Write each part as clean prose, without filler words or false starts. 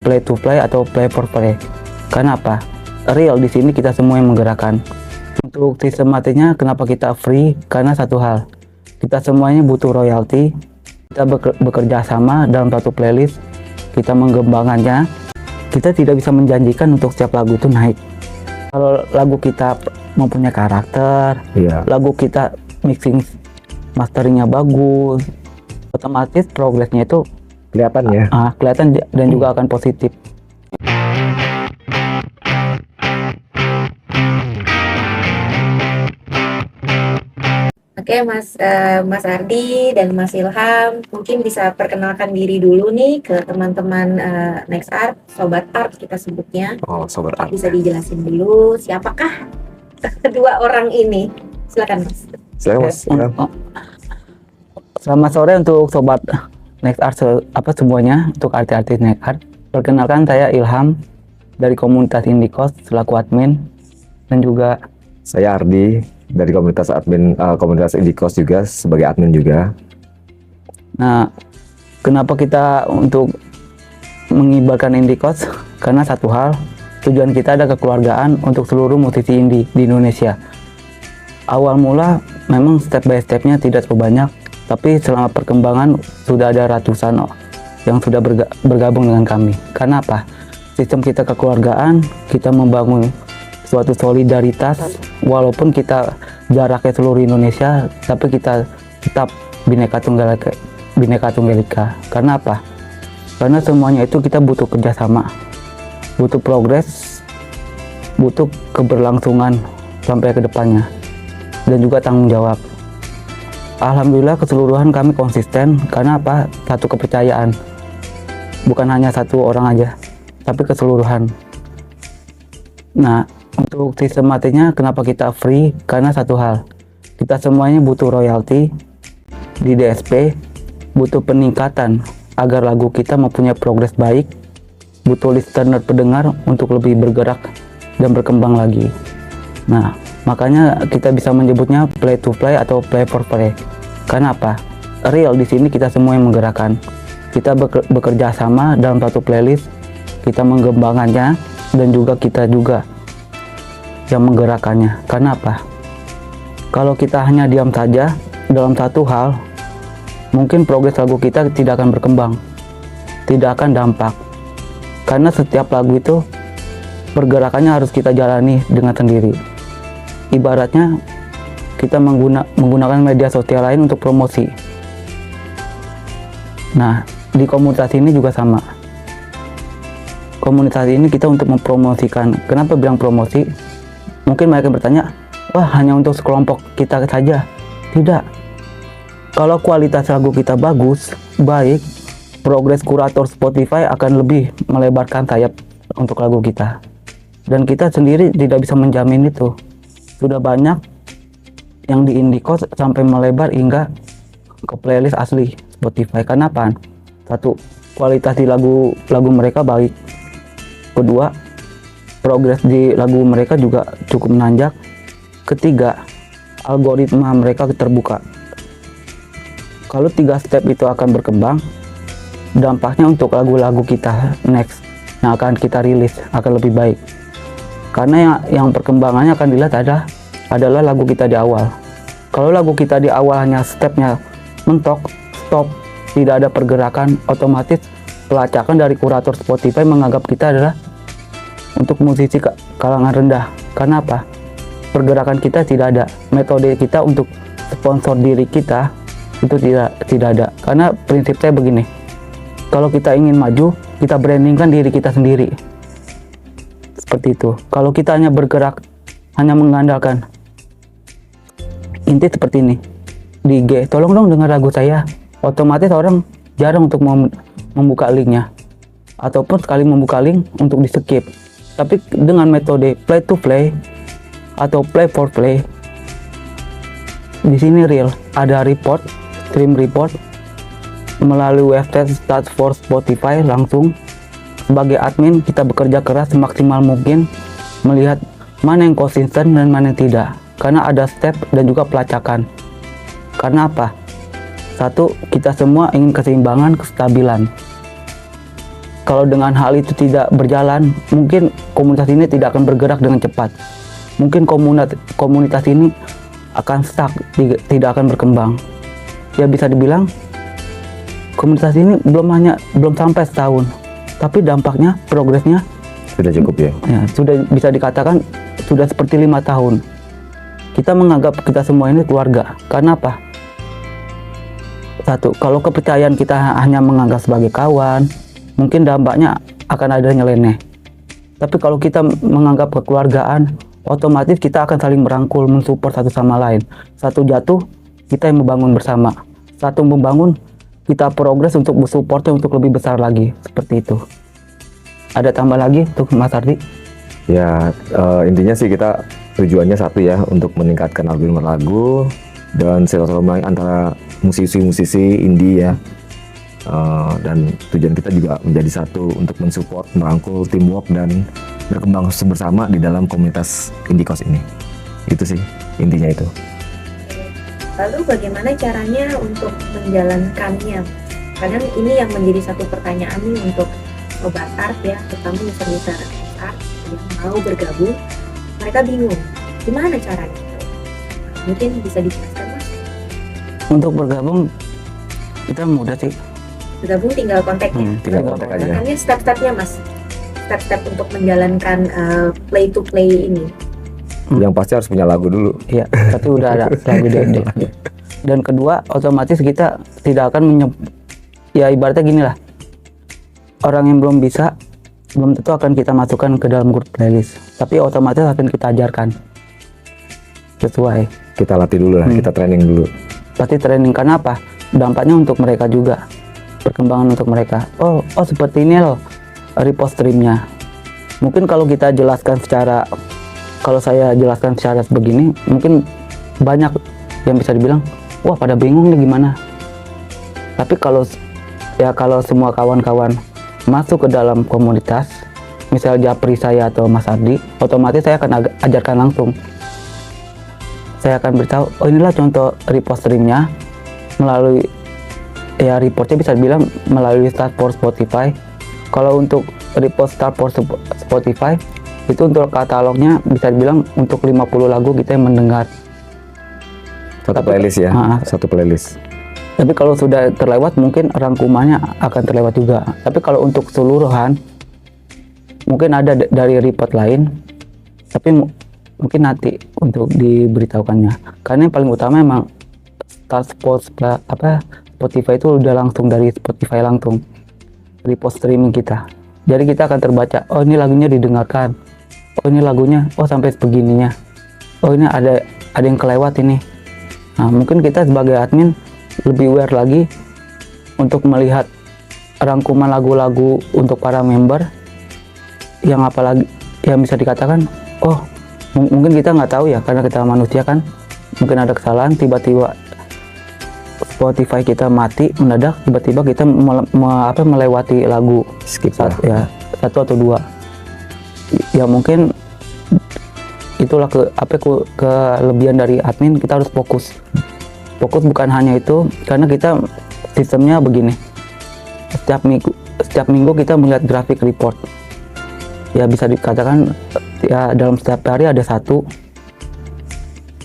play to play atau play for play. Karena apa? Real di sini kita semua yang menggerakkan. Untuk sistematiknya kenapa kita free? Karena satu hal, kita semuanya butuh royalti. Kita bekerja sama dalam satu playlist, kita mengembangkannya. Kita tidak bisa menjanjikan untuk setiap lagu itu naik. Kalau lagu kita mempunyai karakter, lagu kita mixing masteringnya bagus, otomatis progresnya itu kelihatan ya. Kelihatan dan juga akan positif. Oke, Mas Ardi dan Mas Ilham, mungkin bisa perkenalkan diri dulu nih ke teman-teman Next Art, Sobat Art kita sebutnya. Oh, Sobat Art. Bisa dijelasin dulu siapakah kedua orang ini? Silakan, Mas. Silakan, Mas. Selamat sore untuk Sobat Next Art semuanya, untuk artis-artis Next Art. Perkenalkan, saya Ilham dari komunitas Indikos selaku admin, dan juga saya Ardi dari komunitas admin, komunitas Indikos juga sebagai admin juga. Nah, kenapa kita untuk mengibarkan Indikos? Karena satu hal, tujuan kita ada kekeluargaan untuk seluruh musisi indie di Indonesia. Awal mula memang step by stepnya tidak terlalu banyak, tapi selama perkembangan sudah ada ratusan yang sudah bergabung dengan kami. Karena apa? Sistem kita kekeluargaan, kita membangun suatu solidaritas, walaupun kita jaraknya seluruh Indonesia, tapi kita tetap Bhinneka Tunggal Ika. Karena apa? Karena semuanya itu kita butuh kerjasama, butuh progres, butuh keberlangsungan sampai ke depannya, dan juga tanggung jawab. Alhamdulillah keseluruhan kami konsisten. Karena apa? Satu kepercayaan, bukan hanya satu orang aja, tapi keseluruhan. Nah, untuk sistematiknya kenapa kita free? Karena satu hal, kita semuanya butuh royalti di DSP, butuh peningkatan agar lagu kita mempunyai progres baik, butuh listener pendengar untuk lebih bergerak dan berkembang lagi. Nah, makanya kita bisa menyebutnya play to play atau play for play. Karena apa? Real di sini kita semua yang menggerakkan. Kita bekerja sama dalam satu playlist, kita mengembangkannya, dan juga kita juga yang menggerakkannya. Karena apa? Kalau kita hanya diam saja dalam satu hal, mungkin progres lagu kita tidak akan berkembang, tidak akan dampak. Karena setiap lagu itu pergerakannya harus kita jalani dengan sendiri. Ibaratnya kita menggunakan media sosial lain untuk promosi. Nah, di komunitas ini juga sama. Komunitas ini kita untuk mempromosikan. Kenapa bilang promosi? Mungkin mereka bertanya, wah hanya untuk sekelompok kita saja. Tidak. Kalau kualitas lagu kita bagus, baik, progres kurator Spotify akan lebih melebarkan sayap untuk lagu kita. Dan kita sendiri tidak bisa menjamin itu. Sudah banyak yang di Indikos sampai melebar hingga ke playlist asli Spotify. Karena apa? Satu, kualitas di lagu mereka baik. Kedua, progres di lagu mereka juga cukup menanjak. Ketiga, algoritma mereka terbuka. Kalau 3 step itu akan berkembang, dampaknya untuk lagu-lagu kita next yang akan kita rilis akan lebih baik. Karena yang perkembangannya akan dilihat adalah lagu kita di awal. Kalau lagu kita di awal hanya stepnya mentok, stop, tidak ada pergerakan, otomatis pelacakan dari kurator Spotify menganggap kita adalah untuk musisi kalangan rendah. Karena apa? Pergerakan kita tidak ada, metode kita untuk sponsor diri kita itu tidak ada. Karena prinsip saya begini, kalau kita ingin maju, kita brandingkan diri kita sendiri, seperti itu. Kalau kita hanya bergerak, hanya mengandalkan inti seperti ini di IG, tolong dong dengar lagu saya, otomatis orang jarang untuk membuka linknya, ataupun sekali membuka link untuk di skip. Tapi dengan metode play to play atau play for play, di sini real, ada report, stream report melalui website start for Spotify langsung. Sebagai admin kita bekerja keras semaksimal mungkin melihat mana yang konsisten dan mana yang tidak. Karena ada step dan juga pelacakan. Karena apa? Satu, kita semua ingin keseimbangan, kestabilan. Kalau dengan hal itu tidak berjalan, mungkin komunitas ini tidak akan bergerak dengan cepat. Mungkin komunitas ini akan stuck, tidak akan berkembang. Ya bisa dibilang komunitas ini belum sampai setahun, tapi dampaknya, progresnya Sudah cukup ya. ya sudah bisa dikatakan sudah seperti 5 tahun. Kita menganggap kita semua ini keluarga. Karena apa? Satu, kalau kepercayaan kita hanya menganggap sebagai kawan, mungkin dampaknya akan ada nyeleneh. Tapi kalau kita menganggap kekeluargaan, otomatis kita akan saling merangkul, mensupport satu sama lain. Satu jatuh, kita yang membangun bersama. Satu membangun, kita progres untuk bersupportnya untuk lebih besar lagi. Seperti itu. Ada tambah lagi untuk Mas Ardi? Ya, intinya sih kita tujuannya satu ya, untuk meningkatkan album lagu dan silaturahmi antara musisi-musisi indie ya. Dan tujuan kita juga menjadi satu untuk mensupport, merangkul, teamwork dan berkembang bersama di dalam komunitas Indikos ini. Itu sih intinya itu. Lalu bagaimana caranya untuk menjalankannya? Kadang ini yang menjadi satu pertanyaan nih untuk sobat art ya, terutama user-user art yang mau bergabung, mereka bingung gimana caranya. Mungkin bisa dijelaskan Mas? Untuk bergabung, kita mudah sih. Bergabung tinggal kontaknya. Tinggal kontak aja. Makanya step-stepnya Mas, step-step untuk menjalankan play to play ini. Yang pasti harus punya lagu dulu. Iya, tapi udah ada lagu DD. Dan kedua, otomatis kita tidak akan ya ibaratnya gini lah. Orang yang belum bisa, belum tentu akan kita masukkan ke dalam grup playlist. Tapi otomatis akan kita ajarkan. Sesuai. Kita latih dulu lah, kita training dulu. Pasti training, karena apa? Dampaknya untuk mereka juga. Perkembangan untuk mereka. Oh seperti ini loh repost streamnya. Mungkin kalau kita jelaskan kalau saya jelaskan secara begini, mungkin banyak yang bisa dibilang, wah pada bingung nih gimana. Tapi kalau semua kawan-kawan masuk ke dalam komunitas, misal Japri saya atau Mas Ardi, otomatis saya akan ajarkan langsung. Saya akan beritahu, oh inilah contoh repost streamnya melalui ya reportnya bisa dibilang melalui Start for Spotify. Kalau untuk repost Start for Spotify itu untuk katalognya bisa dibilang untuk 50 lagu kita yang mendengar. Satu playlist ya, satu playlist. Tapi kalau sudah terlewat mungkin rangkumannya akan terlewat juga. Tapi kalau untuk keseluruhan mungkin ada dari report lain, tapi mungkin nanti untuk diberitahukannya. Karena yang paling utama emang Spotify itu udah langsung dari Spotify langsung repost streaming kita. Jadi kita akan terbaca, oh ini lagunya didengarkan, oh ini lagunya, oh sampai sebegininya, oh ini ada yang kelewat ini. Nah mungkin kita sebagai admin lebih aware lagi untuk melihat rangkuman lagu-lagu untuk para member yang apalagi yang bisa dikatakan, oh mungkin kita nggak tahu ya karena kita manusia kan, mungkin ada kesalahan tiba-tiba Spotify kita mati mendadak, tiba-tiba kita melewati lagu Skip ya satu atau dua. Ya mungkin itulah kelebihan dari admin, kita harus fokus bukan hanya itu, karena kita sistemnya begini, setiap minggu kita melihat grafik report ya, bisa dikatakan ya dalam setiap hari ada satu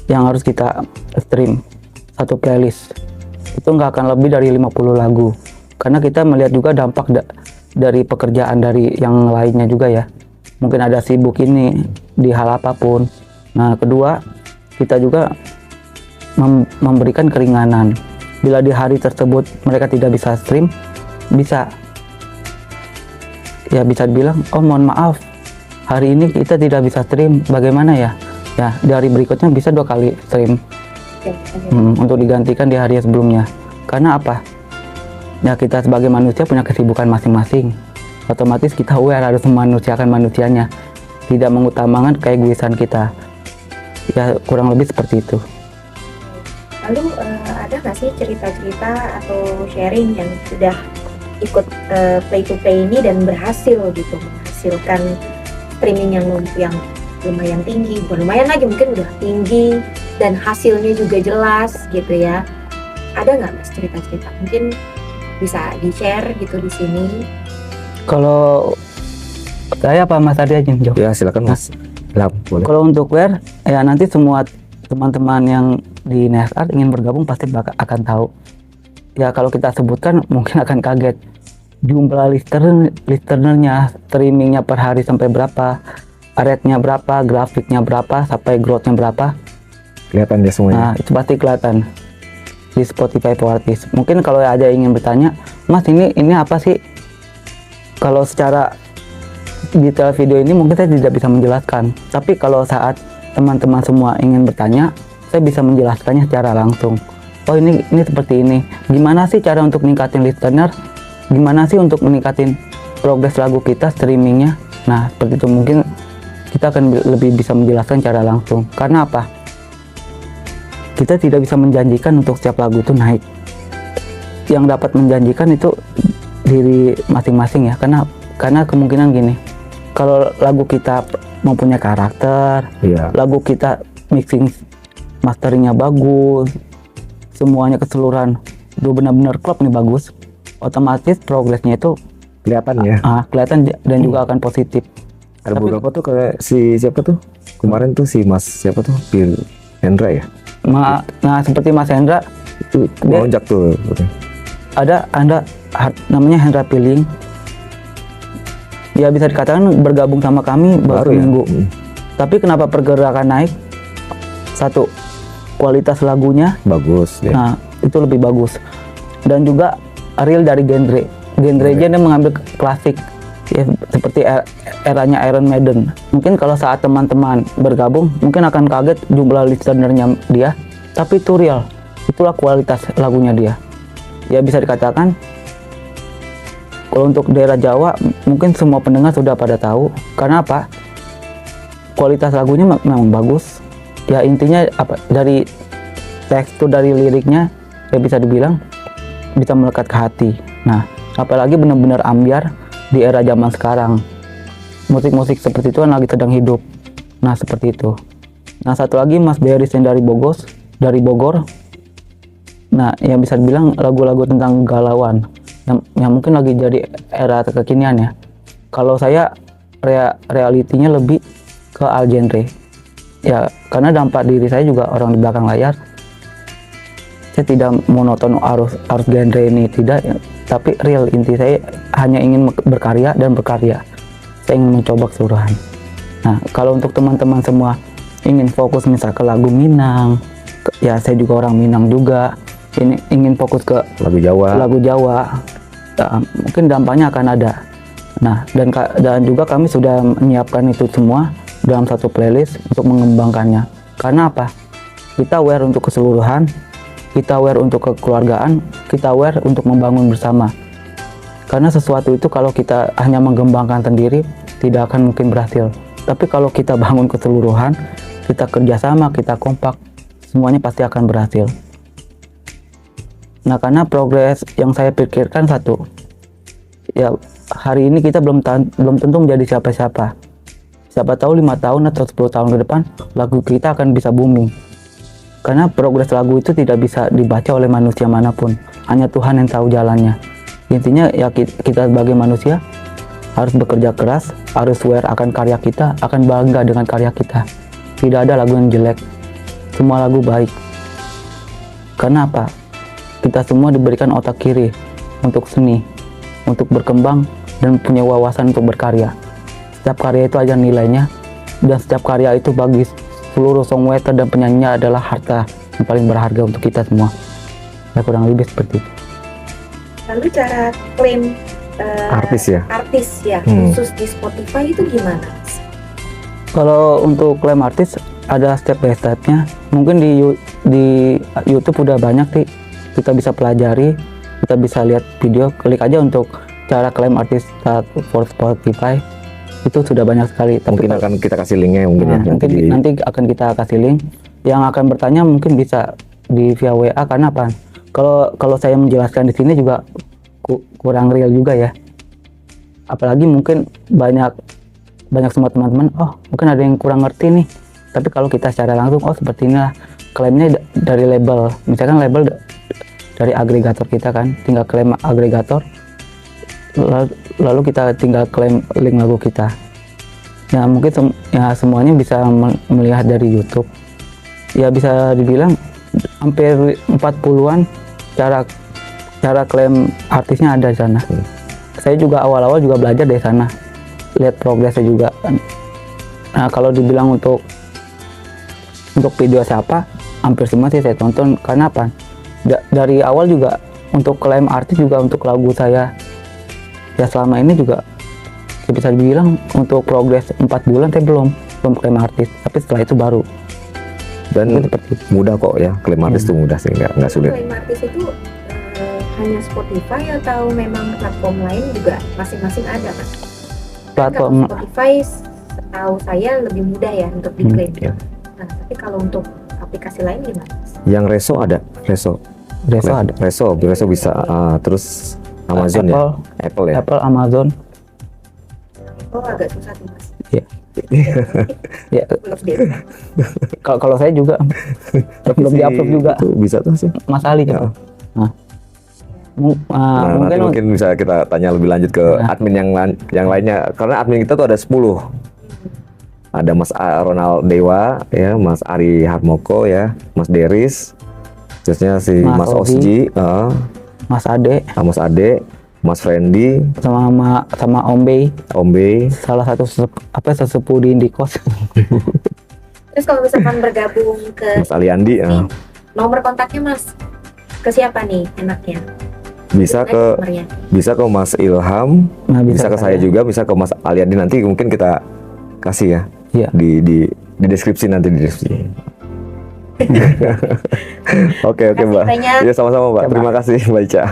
yang harus kita stream, satu playlist itu nggak akan lebih dari 50 lagu, karena kita melihat juga dampak dari pekerjaan dari yang lainnya juga ya, mungkin ada sibuk ini di hal apapun. Nah kedua, kita juga memberikan keringanan bila di hari tersebut mereka tidak bisa stream, bisa dibilang, oh mohon maaf hari ini kita tidak bisa stream, bagaimana ya di hari berikutnya bisa 2 kali stream. Untuk digantikan di hari sebelumnya. Karena apa? Ya kita sebagai manusia punya kesibukan masing-masing, otomatis kita aware harus memanusiakan manusianya, tidak mengutamakan keegoisan kita ya, kurang lebih seperti itu. Lalu ada nggak sih cerita-cerita atau sharing yang sudah ikut play to play ini dan berhasil gitu menghasilkan streaming yang lumayan tinggi, bukan lumayan lagi, mungkin udah tinggi dan hasilnya juga jelas gitu ya. Ada nggak Mas cerita-cerita? Mungkin bisa di-share gitu di sini. Kalau saya apa Mas Ardi aja yang jawab? Ya silakan Mas. Lah, boleh. Kalau untuk WER, ya nanti semua teman-teman yang di NESAR ingin bergabung pasti akan tahu. Ya kalau kita sebutkan mungkin akan kaget. Jumlah listenernya, streamingnya per hari sampai berapa, rate-nya berapa, grafiknya berapa, sampai growth-nya berapa. Kelihatan ya semuanya. Nah, itu pasti kelihatan di Spotify for Artists. Mungkin kalau ada yang ingin bertanya, Mas ini apa sih? Kalau secara detail video ini mungkin saya tidak bisa menjelaskan. Tapi kalau saat teman-teman semua ingin bertanya, saya bisa menjelaskannya secara langsung. Oh ini seperti ini. Gimana sih cara untuk meningkatin listener? Gimana sih untuk meningkatin progres lagu kita streamingnya? Nah seperti itu mungkin kita akan lebih bisa menjelaskan secara langsung. Karena apa? Kita tidak bisa menjanjikan untuk setiap lagu itu naik. Yang dapat menjanjikan itu diri masing-masing ya. Karena kemungkinan gini, kalau lagu kita mempunyai karakter, Iya. lagu kita mixing masteringnya bagus, semuanya keseluruhan udah benar-benar klop nih bagus, otomatis progresnya itu Kelihatan ya. kelihatan dan juga akan positif. Ada Tapi- beberapa tuh kayak si siapa tuh? Kemarin tuh si Mas siapa tuh? Pil Hendra ya. Nah seperti Mas Hendra Itu Dia- melonjak tuh. ada namanya Hendra Piling. Ya bisa dikatakan bergabung sama kami baru ya. minggu. Tapi kenapa pergerakan naik? Satu, kualitas lagunya, Bagus ya. nah itu lebih bagus. Dan juga real dari genre. Genre-nya dia mengambil klasik, ya, seperti eranya Iron Maiden. Mungkin kalau saat teman-teman bergabung, mungkin akan kaget jumlah listenernya dia. Tapi itu real, itulah kualitas lagunya dia. Ya bisa dikatakan, kalau untuk daerah Jawa, mungkin semua pendengar sudah pada tahu. Karena apa? Kualitas lagunya memang bagus. Ya intinya apa? Dari tekstur dari liriknya, ya bisa dibilang bisa melekat ke hati. Nah, apalagi benar-benar ambiar di era zaman sekarang. Musik-musik seperti itu kan lagi sedang hidup. Nah, seperti itu. Nah, satu lagi Mas Beris yang dari Bogor. Nah, yang bisa dibilang lagu-lagu tentang galauan. Yang mungkin lagi jadi era kekinian ya. Kalau saya realitinya lebih ke al genre. Ya, karena dampak diri saya juga orang di belakang layar. Saya tidak monoton arus genre ini tidak, ya. Tapi real inti saya hanya ingin berkarya dan berkarya. Saya ingin mencoba keseluruhan. Nah, kalau untuk teman-teman semua ingin fokus misal ke lagu Minang, ya saya juga orang Minang juga. Ini ingin fokus ke Lagu Jawa. lagu Jawa, mungkin dampaknya akan ada. Nah, dan juga kami sudah menyiapkan itu semua dalam satu playlist untuk mengembangkannya. Karena apa? Kita aware untuk keseluruhan, kita aware untuk kekeluargaan, kita aware untuk membangun bersama. Karena sesuatu itu kalau kita hanya mengembangkan sendiri, tidak akan mungkin berhasil. Tapi kalau kita bangun keseluruhan, kita kerjasama, kita kompak, semuanya pasti akan berhasil. Nah, karena progres yang saya pikirkan satu, ya hari ini kita belum tentu menjadi siapa-siapa. Siapa tahu 5 tahun atau 10 tahun ke depan lagu kita akan bisa booming. Karena progres lagu itu tidak bisa dibaca oleh manusia manapun, hanya Tuhan yang tahu jalannya. Intinya ya kita sebagai manusia harus bekerja keras, harus aware akan karya kita, akan bangga dengan karya kita. Tidak ada lagu yang jelek, semua lagu baik. Karena apa? Kita semua diberikan otak kiri untuk seni, untuk berkembang dan punya wawasan untuk berkarya. Setiap karya itu ada nilainya, dan setiap karya itu bagi seluruh songwriter dan penyanyinya adalah harta yang paling berharga untuk kita semua. Ya kurang lebih seperti itu. Lalu cara klaim Artis ya. artis ya khusus di Spotify itu gimana? Kalau untuk klaim artis ada step by stepnya. Mungkin di YouTube udah banyak sih, kita bisa pelajari, kita bisa lihat video. Klik aja untuk cara klaim artis for Spotify. Itu sudah banyak sekali. Mungkin akan kita kasih linknya mungkin ya. Nanti akan kita kasih link. Yang akan bertanya mungkin bisa di via WA. Karena apa? Kalau saya menjelaskan di sini juga kurang real juga ya. Apalagi mungkin banyak semua teman-teman, oh mungkin ada yang kurang ngerti nih. Tapi kalau kita secara langsung, oh seperti inilah klaimnya dari label. Misalkan label dari agregator kita kan, tinggal klaim agregator. lalu kita tinggal klaim link lagu kita. Ya mungkin ya semuanya bisa melihat dari YouTube. Ya bisa dibilang hampir 40-an cara klaim artisnya ada di sana. Saya juga awal-awal juga belajar dari sana, lihat progresnya juga. Nah kalau dibilang untuk video siapa, hampir semua sih saya tonton. Karena apa? Dari awal juga untuk klaim artis juga untuk lagu saya ya selama ini juga bisa dibilang untuk progres 4 bulan saya belum klaim artis, tapi setelah itu baru. Dan mudah kok ya, klaim artis itu mudah sih, nggak sulit. Klaim artis itu hanya Spotify atau memang platform lain juga masing-masing ada kan? Platform Kalau Spotify setahu saya lebih mudah ya untuk diklaim. Ya. Nah, tapi kalau untuk aplikasi lain gimana? Yang Reso ada, Reso ada. Reso bisa. Terus Amazon Apple ya. Apple, Amazon. Oh agak susah tuh mas. Iya. Ya. Belum deh. Kalau saya juga belum diupload juga. Itu bisa tuh sih. Mas Ali gitu. Nah, nanti mungkin bisa kita tanya lebih lanjut ke admin yang lainnya, karena admin kita tuh ada 10. Ada Mas Ronald Dewa ya, Mas Ari Harmoko ya, Mas Deris, terusnya si Mas Osji, Mas Ade, Mas Fendi, sama Ombe, salah satu sesepuh di Indikos. Terus kalau misalkan bergabung ke Mas Aliandi, nomor kontaknya mas ke siapa nih enaknya? bisa ke Mas Ilham, bisa ke saya juga, bisa ke Mas Aliandi, nanti mungkin kita kasih ya. Iya. Di deskripsi nanti di deskripsi. Oke Mbak. Ya sama-sama Mbak. Terima kasih Mbak Ica.